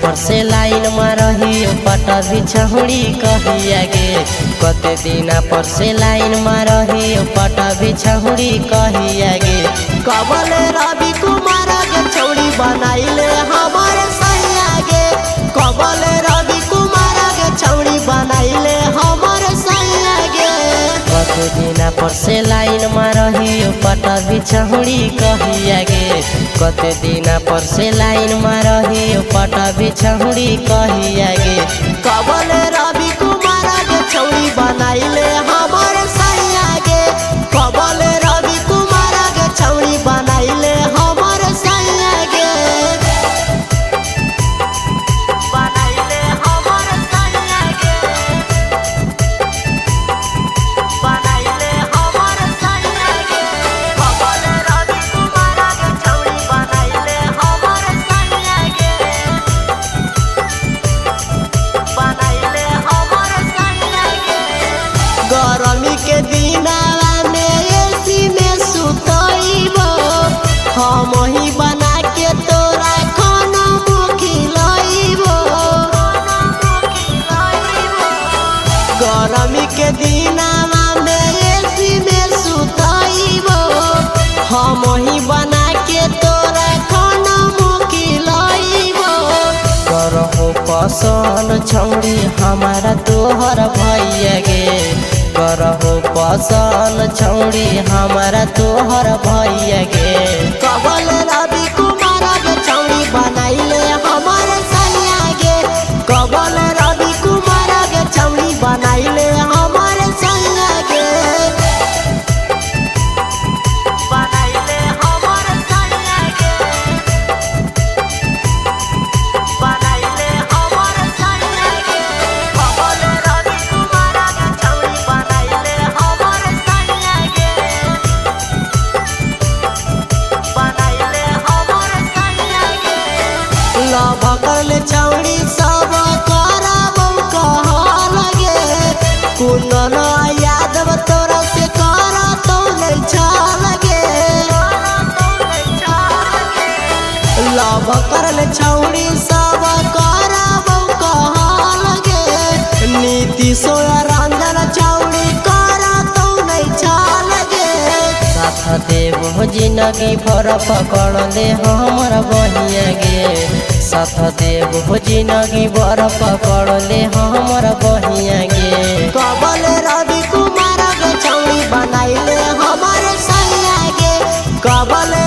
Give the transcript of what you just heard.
पर से लाइन में रही पटा बिछौड़ी कहिया गे। कते दिन पर से लाइन में रही पटा बिछौड़ी कहिया गे। कबले रवि कुमार के छौड़ी बनाइले हमारे सैया गे। कबले रवि कुमार के छौड़ी बनाइले हमारे सैया गे। कते दिन पर से लाइन में रही पटा बिछौड़ी कहिया गे। कते दिन पर से लाइन में रही पटा बिछौड़ी कहिया गे। कबले रवि कुमार के छौड़ी बनाइले हमारे सैया गे। कबले रवि कुमार के छौड़ी बनाइले हमारे सैया गे। बनाइले हमारे सैया गे। बनाइले हमारे सैया गे। कबले रवि कुमार के छौड़ी बनाइले हमारे सैया गे। बनाइले हमारे सैया गे। गरमी के दिनवा में एसी में सुतइबो हम ही बना के तोरा खाना खिलाइबो। गरमी के दिनवा में एसी में सुतइबो हम ही बना के तोरा खाना खिलाइबो। करहो पसंद छौड़ी हमारा तोहर भैया गे। करहो पसंद छौड़ी हमारा तोहर भैया गे। कबल रवि कुमार के छौड़ी बनाइले हमारे सैया गे। कबल रवि कुमार के छौड़ी बनाइले हमारे सैया गे। बनाइले हमारे सैया गे। बनाइले हमारे सैया गे। कबल रवि कुमार के छौड़ी बनाइले हमारे सैया गे। बनाइले हमारे सैया गे। लव करले छौड़ी सब कराबो कहल गे। कुंदन यादव तोरा से करा तो नहीं छल गे। लव करले छौड़ी सब कराबो कहल गे। नीतीश रंजन छौड़ी करा तो नहीं छल गे। साथ देव जिंदगी भर पकड़ ले हमर बहिया गे। साथ देव जिंदगी भर पकड़ ले हमर बहिया गे। कबले रवि कुमार के छौड़ी बनाइले हमारे सैया गे। कबले